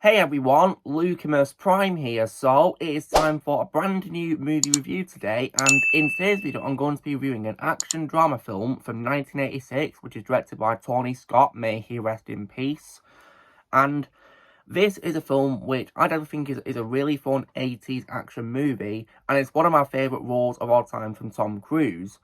Hey everyone, Lucimus Prime here. So it is time for a brand new movie review today, and in today's video I'm going to be reviewing an action drama film from 1986 which is directed by Tony Scott, may he rest in peace. And this is a film which I don't think is a really fun 80s action movie, and it's one of my favourite roles of all time from Tom Cruise.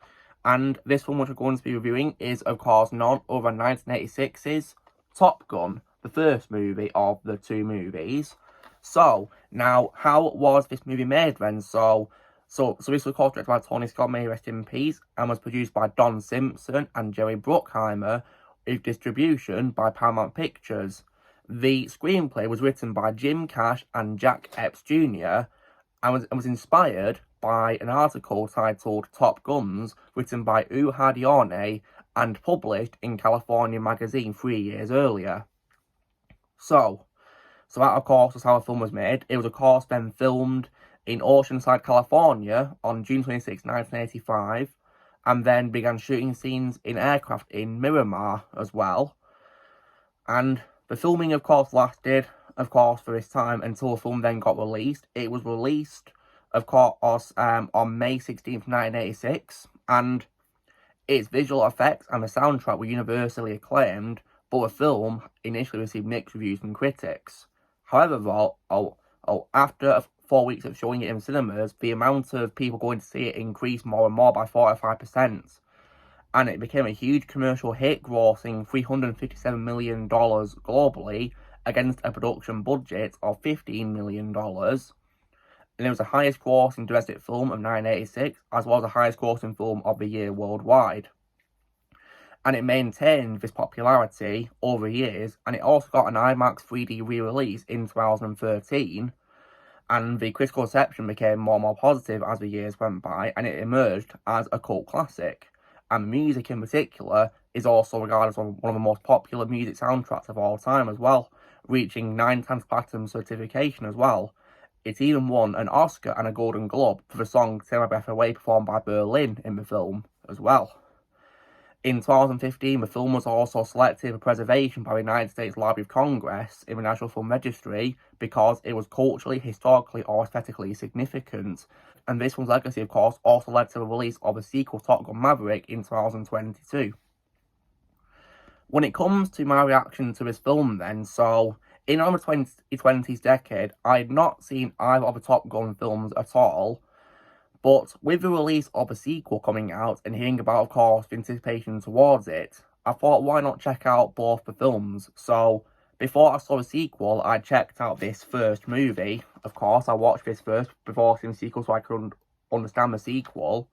And this film which we're going to be reviewing is of course none other than 1986's Top Gun, the first movie of the two movies. So, now, how was this movie made then? So this was, of course, directed by Tony Scott, may he rest in peace, and was produced by Don Simpson and Jerry Bruckheimer, with distribution by Paramount Pictures. The screenplay was written by Jim Cash and Jack Epps Jr. and was inspired by an article titled Top Guns, written by Uhad Yorne and published in California Magazine 3 years earlier. So that of course was how the film was made. It was of course then filmed in Oceanside, California on June 26, 1985, and then began shooting scenes in aircraft in Miramar as well. And the filming of course lasted, of course, for this time until the film then got released. It was released, of course, on May 16th, 1986, and its visual effects and the soundtrack were universally acclaimed, but the film initially received mixed reviews from critics. However, after 4 weeks of showing it in cinemas, the amount of people going to see it increased more and more by 45%, and it became a huge commercial hit, grossing $357 million globally against a production budget of $15 million. And it was the highest grossing domestic film of 1986, as well as the highest grossing film of the year worldwide. And it maintained this popularity over years, and it also got an IMAX 3D re-release in 2013, and the critical reception became more and more positive as the years went by, and it emerged as a cult classic. And the music in particular is also regarded as one of the most popular music soundtracks of all time as well, reaching 9 times platinum certification as well. It even won an Oscar and a Golden Globe for the song Take My Breath Away, performed by Berlin in the film as well. In 2015, the film was also selected for preservation by the United States Library of Congress in the National Film Registry because it was culturally, historically, or aesthetically significant. And this one's legacy, of course, also led to the release of a sequel, Top Gun Maverick, in 2022. When it comes to my reaction to this film then, so in the 2020s decade, I had not seen either of the Top Gun films at all, but with the release of a sequel coming out and hearing about, of course, the anticipation towards it, I thought, why not check out both the films? So before I saw the sequel, I checked out this first movie. Of course, I watched this first before seeing the sequel so I could understand the sequel.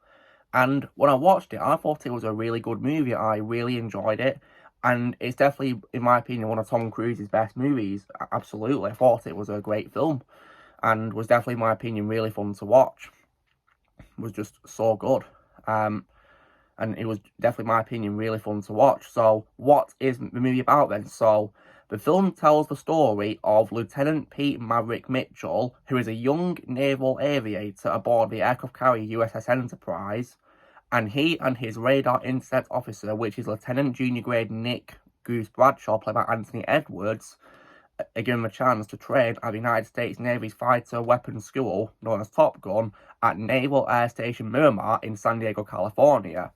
And when I watched it, I thought it was a really good movie. I really enjoyed it. And it's definitely, in my opinion, one of Tom Cruise's best movies. Absolutely. I thought it was a great film. And was definitely, in my opinion, really fun to watch. It was just so good. And it was definitely, in my opinion, really fun to watch. So, what is the movie about then? So, the film tells the story of Lieutenant Pete Maverick Mitchell, who is a young naval aviator aboard the aircraft carrier USS Enterprise, and he and his radar intercept officer, which is Lieutenant Junior Grade Nick Goose Bradshaw, played by Anthony Edwards, are given a chance to train at the United States Navy's fighter weapons school, known as Top Gun, at Naval Air Station Miramar in San Diego, California.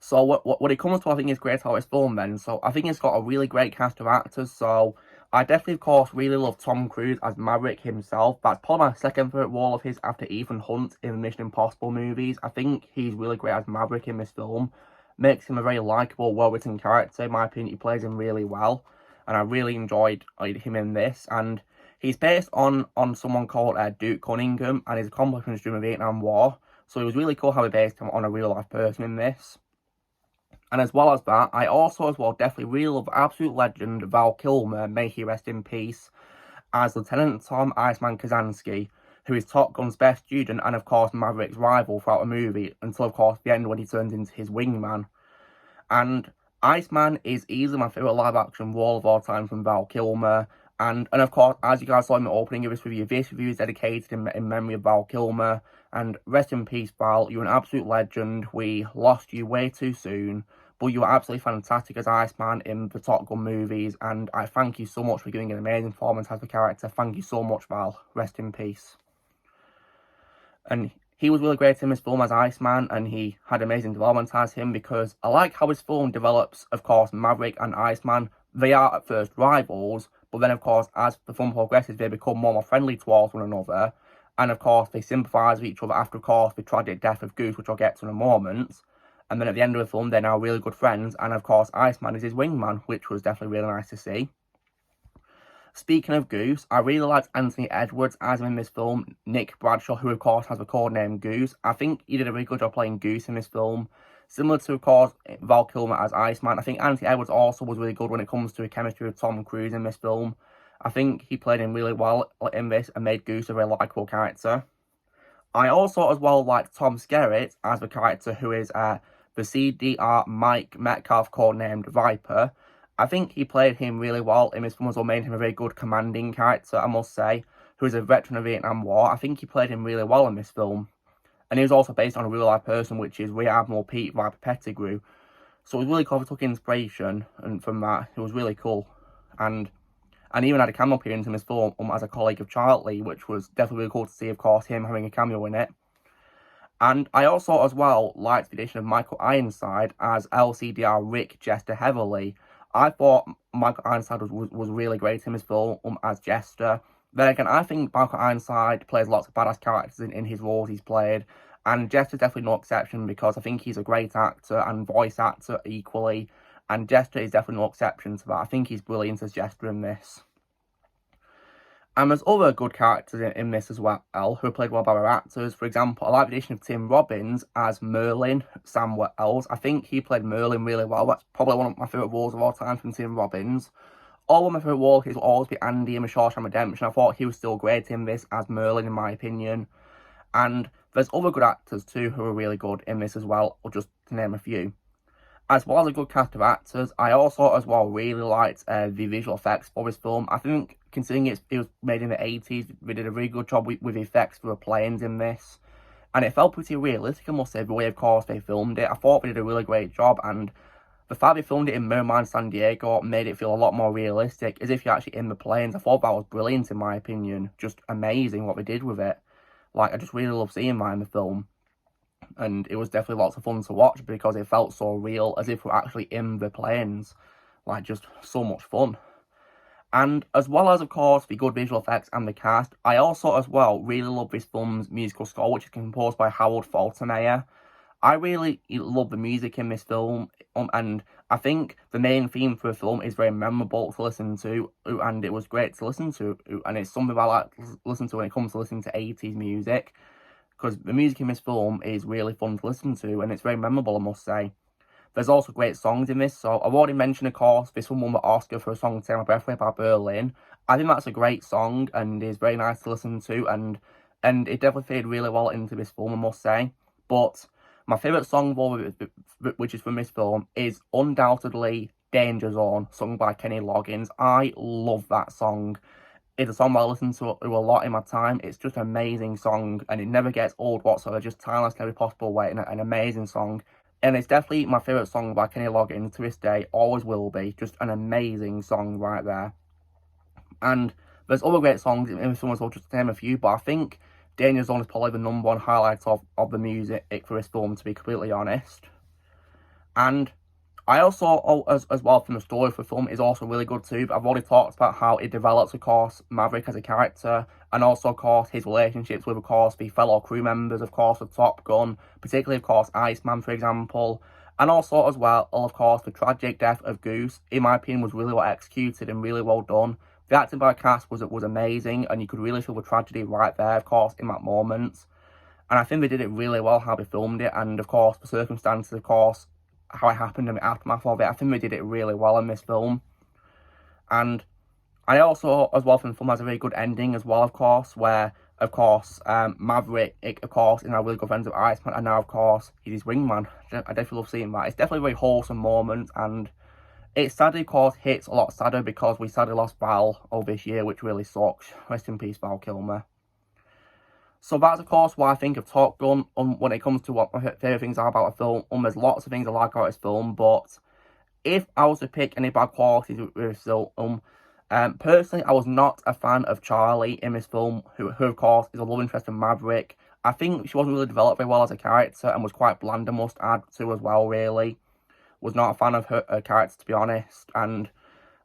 So what it comes to, I think, is great how it's filmed then. So I think it's got a really great cast of actors. So I definitely, of course, really love Tom Cruise as Maverick himself. That's probably my second favourite role of his after Ethan Hunt in the Mission Impossible movies. I think he's really great as Maverick in this film. Makes him a very likeable, well-written character. In my opinion, he plays him really well. And I really enjoyed him in this. And he's based on someone called Duke Cunningham and his accomplishments during the Vietnam War. So it was really cool how they based him on a real-life person in this. And as well as that, I also as well definitely really love absolute legend Val Kilmer, may he rest in peace, as Lieutenant Tom Iceman Kazansky, who is Top Gun's best student and of course Maverick's rival throughout the movie, until of course the end when he turns into his wingman. And Iceman is easily my favourite live action role of all time from Val Kilmer. And of course, as you guys saw in the opening of this review is dedicated in memory of Val Kilmer. And rest in peace, Val. You're an absolute legend. We lost you way too soon. but you were absolutely fantastic as Iceman in the Top Gun movies, and I thank you so much for giving an amazing performance as the character. Thank you so much, Val. Rest in peace. And he was really great in this film as Iceman, and he had amazing development as him, because I like how his film develops. Of course, Maverick and Iceman, they are at first rivals, but then of course as the film progresses they become more friendly towards one another, and of course they sympathise with each other after, of course, the tragic death of Goose, which I'll get to in a moment. And then at the end of the film they're now really good friends, and of course Iceman is his wingman, which was definitely really nice to see. Speaking of Goose, I really liked Anthony Edwards as him in this film. Nick Bradshaw, who of course has the codename Goose, I think he did a really good job playing Goose in this film. Similar to, of course, Val Kilmer as Iceman, I think Anthony Edwards also was really good when it comes to a chemistry with Tom Cruise in this film. I think he played him really well in this and made Goose a very likeable character. I also as well liked Tom Skerritt as the character who is the CDR Mike Metcalf, codenamed Viper. I think he played him really well in this film as well, made him a very good commanding character, I must say, who is a veteran of the Vietnam War. I think he played him really well in this film. And he was also based on a real life person, which is Rear Admiral Pete Viper Pettigrew. So it was really cool. I took inspiration and from that. It was really cool. And even had a cameo appearance in this film as a colleague of Charlie, which was definitely really cool to see, of course, him having a cameo in it. And I also as well liked the addition of Michael Ironside as LCDR Rick Jester Heavily. I thought Michael Ironside was really great in this film as Jester. Then again, I think Michael Ironside plays lots of badass characters in his roles he's played, and Jester's definitely no exception, because I think he's a great actor and voice actor equally, and Jester is definitely no exception to that. I think he's brilliant as Jester in this. And there's other good characters in this as well, who are played well by other actors. For example, I like the addition of Tim Robbins as Merlin, Sam Wells. I think he played Merlin really well. That's probably one of my favourite roles of all time from Tim Robbins. Although my favourite role will always be Andy in The Shawshank Redemption, I thought he was still great in this as Merlin, in my opinion. And there's other good actors too who are really good in this as well, or just to name a few. As well as a good cast of actors, I also as well really liked the visual effects for this film. I think, considering it was made in the 80s, they did a really good job with the effects for the planes in this. And it felt pretty realistic, I must say, the way, of course, they filmed it. I thought they did a really great job, and the fact they filmed it in Merman, San Diego made it feel a lot more realistic, as if you're actually in the planes. I thought that was brilliant, in my opinion. Just amazing what they did with it. Like, I just really love seeing that in the film. And it was definitely lots of fun to watch, because it felt so real, as if we're actually in the planes. Like, just so much fun. And as well as, of course, the good visual effects and the cast, I also as well really love this film's musical score, which is composed by Harold Faltermeyer. I really love the music in this film, and I think the main theme for the film is very memorable to listen to, and it was great to listen to, and it's something I like to listen to when it comes to listening to 80s music, because the music in this film is really fun to listen to, and it's very memorable, I must say. There's also great songs in this, so I've already mentioned, of course, this one won the Oscar for a song Take My Breath Away by Berlin. I think that's a great song, and is very nice to listen to, and it definitely fitted really well into this film, I must say. But my favourite song, which is from this film, is undoubtedly Danger Zone, sung by Kenny Loggins. I love that song. It's a song I listen to a lot in my time. It's just an amazing song, and it never gets old whatsoever, just timeless in every possible way, and an amazing song. And it's definitely my favourite song by Kenny Loggins to this day, always will be. Just an amazing song right there. And there's other great songs in this film as well, just to name a few, but I think Danger Zone is probably the number one highlight of the music for this film, to be completely honest. And I also, as well, from the story for the film, is also really good too. I've already talked about how it develops, of course, Maverick as a character, and also, of course, his relationships with, of course, the fellow crew members, of course, of Top Gun, particularly, of course, Iceman, for example, and also, as well, of course, the tragic death of Goose, in my opinion, was really well executed and really well done. The acting by the cast was amazing, and you could really feel the tragedy right there, of course, in that moment. And I think they did it really well, how they filmed it, and, of course, the circumstances, of course, how it happened and the aftermath of it. I think they did it really well in this film. And I also, as well, from the film, has a very good ending as well, of course, where, of course, Maverick, of course, is now really good friends with Iceman, and now, of course, he's his wingman. I definitely love seeing that. It's definitely a very wholesome moment, and it sadly, of course, hits a lot sadder because we sadly lost Val this year, which really sucks. Rest in peace, Val Kilmer. So that's, of course, why I think of Top Gun when it comes to what my favourite things are about a film. There's lots of things I like about this film, but if I was to pick any bad qualities with this film, personally, I was not a fan of Charlie in this film, who of course, is a love interest in Maverick. I think she wasn't really developed very well as a character and was quite bland, I must add, to as well, really. Was not a fan of her character, to be honest. And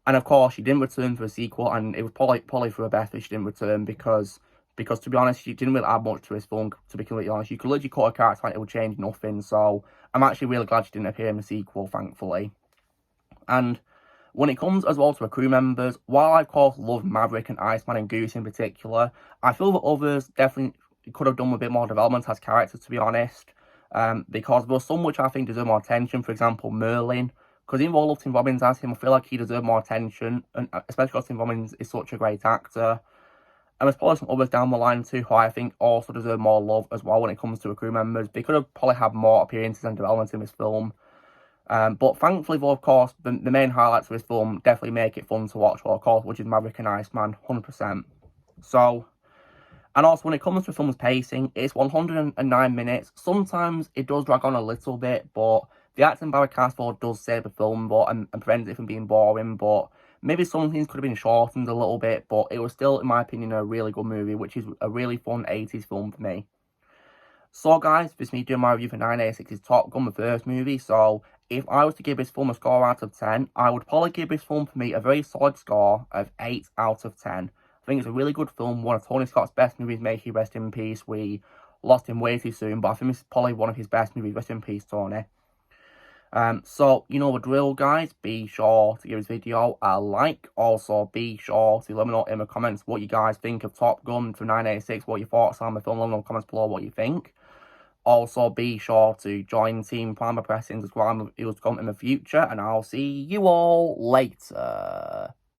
of course, she didn't return for a sequel, and it was probably for the best that she didn't return because to be honest, she didn't really add much to this film, to be completely honest. You could literally cut her character and it would change nothing, so I'm actually really glad she didn't appear in the sequel, thankfully. And when it comes as well to the crew members, while I of course love Maverick and Iceman and Goose in particular, I feel that others definitely could have done a bit more development as characters, to be honest. Because there was some which I think deserve more attention. For example, Merlin, because even though I love Tim Robbins as him, I feel like he deserved more attention, and especially because Tim Robbins is such a great actor. And there's probably some others down the line too who I think also deserve more love as well when it comes to the crew members. They could have probably had more appearances and development in this film. But thankfully, though, of course, the main highlights of this film definitely make it fun to watch, well, of course, which is Maverick and Iceman, 100%. So, and also when it comes to the film's pacing, it's 109 minutes. Sometimes it does drag on a little bit, but the acting by the cast does save the film and prevents it from being boring. But maybe some things could have been shortened a little bit, but it was still, in my opinion, a really good movie, which is a really fun 80s film for me. So guys, this is me doing my review for 1986's Top Gun, the first movie. So if I was to give this film a score out of 10, I would probably give this film for me a very solid score of 8 out of 10. I think it's a really good film, one of Tony Scott's best movies, may he rest in peace. We lost him way too soon, but I think this is probably one of his best movies. Rest in peace, Tony. So, you know the drill, guys. Be sure to give this video a like. Also, be sure to let me know in the comments what you guys think of Top Gun from 1986, what your thoughts are on the film. Let me know in the comments below what you think. Also, be sure to join Team Primer Press and subscribe if you want to come in the future, and I'll see you all later.